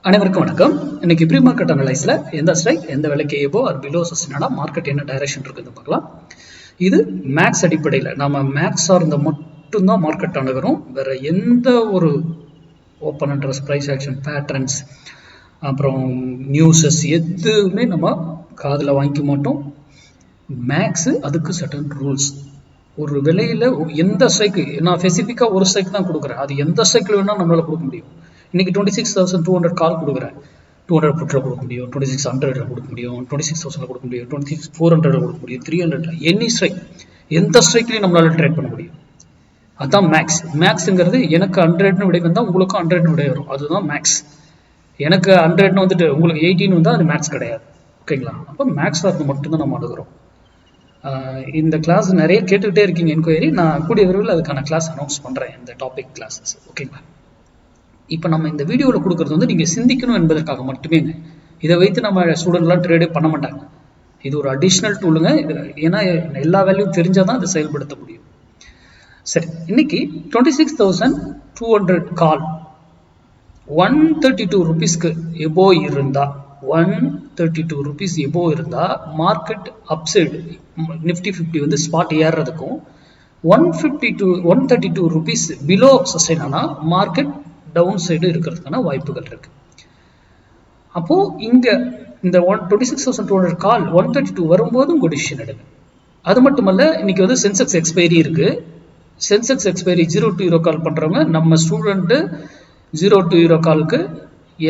அனைவருக்கும் வணக்கம். இன்னைக்கு ப்ரீ மார்க்கெட் அனலைஸ்ல எந்த ஸ்ட்ரைக் எந்த விலைக்கு ஏபோ ஆர் பிலோ சஸ்டெயினா மார்க்கெட் என்ன டைரக்ஷன் இருக்குன்னு பார்க்கலாம். இது மேக்ஸ் அடிப்படையில் நம்ம மேக்ஸ் சார்ந்த மட்டும்தான் மார்க்கெட் அணுகிறோம். வேற எந்த ஒரு open interest price action patterns அப்புறம் நியூஸஸ் எதுவுமே நம்ம காதில் வாங்கிக்க மாட்டோம். மேக்ஸ் அதுக்கு சர்டன் ரூல்ஸ். ஒரு விலையில எந்த ஸ்ட்ரைக்கு நான் ஸ்பெசிஃபிக்காக ஒரு ஸ்ட்ரைக் தான் கொடுக்குறேன். அது எந்த ஸ்ட்ரைக்கில் வேணால் நம்மளால கொடுக்க முடியும். இன்னைக்கு 26,200 கால் கொடுக்குறேன். 200 புட்டில் கொடுக்க முடியும், 2600 கொடுக்க முடியும், 26,000 கொடுக்க முடியும், 26,400 கொடுக்க முடியும், 300 எனி ஸ்ட்ரைக் எந்த ஸ்ட்ரைக்லையும் நம்மளால ட்ரேட் பண்ண முடியும். அதுதான் மேக்ஸ். மேக்ஸுங்கிறது எனக்கு 100ன்னு விடை வந்தால் உங்களுக்கும் 100ன்னு விடை வரும். அதுதான் மேக்ஸ். எனக்கு 100ன்னு வந்துட்டு உங்களுக்கு 18 வந்தால் அது மேக்ஸ் கிடையாது. ஓகேங்களா? அப்போ மேக்ஸ் அது மட்டும்தான் நம்ம அணுகிறோம். இந்த கிளாஸ் நிறைய கேட்டுக்கிட்டே இருக்கீங்க என்கொயரி. நான் கூடிய விரைவில் அதுக்கான கிளாஸ் அனௌன்ஸ் பண்ணுறேன், இந்த டாபிக் கிளாஸஸ். ஓகேங்களா? இப்போ நம்ம இந்த வீடியோவில் கொடுக்குறது வந்து நீங்கள் சிந்திக்கணும் என்பதற்காக மட்டுமே. இதை வைத்து நம்ம ஸ்டூடெண்ட்லாம் ட்ரேடே பண்ண மாட்டாங்க. இது ஒரு அடிஷ்னல் டூலுங்க. ஏன்னா எல்லா வேல்யூவும் தெரிஞ்சால் தான் அதை செயல்படுத்த முடியும். சரி, இன்னைக்கு 26,200 கால் 132 ருபீஸ்க்கு எபோ இருந்தா 132 ருபீஸ் எபோ இருந்தா மார்க்கெட் அப்சைடு நிஃப்டி 50 வந்து ஸ்பாட் ஏறுறதுக்கும் 132 ருபீஸ் பிலோ சஸ்டைன் ஆனா மார்க்கெட் டவுன் சைடு இருக்கிறதுக்கான வாய்ப்புகள் இருக்கு. அப்போ இங்க இந்த 26,200 கால் 132 வரும்போது உங்க டிசிஷன் எடுங்க. அது மட்டுமல்ல, இன்னைக்கு வந்து சென்செக்ஸ் எக்ஸ்பைரி இருக்கு. சென்செக்ஸ் எக்ஸ்பைரி 0 to 0 கால் பண்றவங்க நம்ம ஸ்டூடெண்ட் 0 to 0 காலுக்கு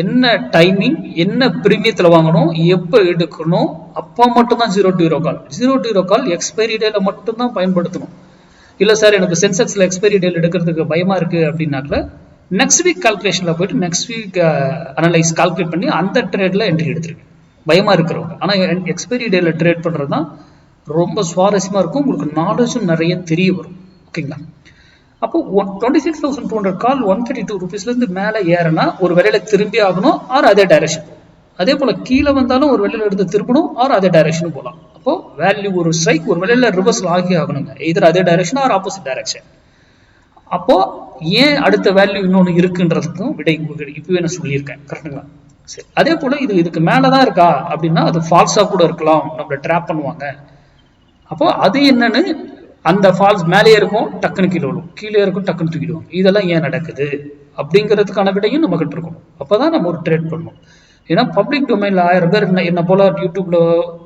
என்ன டைமிங், என்ன பிரீமியத்தில் வாங்கணும், எப்போ எடுக்கணும், அப்போ மட்டும்தான் 0 to 0 call. 0 to 0 call expiry டேல மட்டும்தான் பயன்படுத்தணும். இல்லை சார் எனக்கு சென்செக்ஸில் எக்ஸ்பைரி டேல எடுக்கிறதுக்கு பயமா இருக்கு அப்படின்னாக்கல நெக்ஸ்ட் வீக் கால்குலேஷனில் போயிட்டு நெக்ஸ்ட் வீக் அனலைஸ் கால்குலேட் பண்ணி அந்த ட்ரேடில் என்ட்ரி எடுத்துருங்க. பயமாக இருக்கிறவங்க. ஆனால் எக்ஸ்பைரி டேல ட்ரேட் பண்ணுறது தான் ரொம்ப சுவாரஸ்யமாக இருக்கும். உங்களுக்கு நாலேஜும் நிறைய தெரிய வரும். ஓகேங்களா? அப்போ 26,200 கால் 132 ருபீஸ்லேருந்து மேலே ஏறனா ஒரு விலையில திரும்பி ஆகணும், ஆர் அதே டைரக்ஷன். அதே போல் கீழே வந்தாலும் ஒரு விலையில எடுத்து திரும்பணும், ஆர் அதே டைரக்ஷனும் போகலாம். அப்போ வேல்யூ ஒரு ஸ்ட்ரைக் ஒரு விலையில ரிவர்ஸில் ஆகி ஆகணுங்க. எதிர் அதே டைரக்ஷன் ஆர் ஆப்போசிட் டைரக்ஷன். அப்போ ஏன் அடுத்த வேல்யூ இன்னொன்று இருக்குன்றதுக்கும் விடை இப்பவே நான் சொல்லியிருக்கேன். கரெக்டுங்களா? சரி, அதே போல இதுக்கு மேலதான் இருக்கா அப்படின்னா அது ஃபால்ஸா கூட இருக்கலாம், நம்மள ட்ராப் பண்ணுவாங்க. அப்போ அது என்னன்னு, அந்த ஃபால்ஸ் மேலேயே இருக்கும் டக்குன்னு கீழே விடும், கீழே இருக்கும் டக்குன்னு தூக்கிடுவாங்க. இதெல்லாம் ஏன் நடக்குது அப்படிங்கிறதுக்கான விடையும் நம்ம கிட்ட இருக்கணும். அப்பதான் நம்ம ஒரு ட்ரேட் பண்ணணும். ஏன்னா பப்ளிக் டொமைன்ல 1000 பேர் என்ன போல யூடியூப்ல,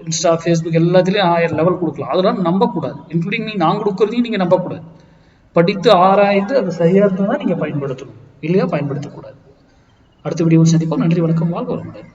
இன்ஸ்டா, ஃபேஸ்புக் எல்லாத்துலயும் 1000 லெவல் கொடுக்கலாம். அதெல்லாம் நம்பக்கூடாது. இன்க்ளூடிங் நான் கொடுக்கறதையும் நீங்க நம்பக்கூடாது. படித்து ஆராய்ந்து அது சரியா இருந்தா நீங்க பயன்படுத்தணும், இல்லையா பயன்படுத்தக்கூடாது. அடுத்த வீடியோவில் சந்திப்போம். நன்றி, வணக்கம், வாழ்க வளமுடன்.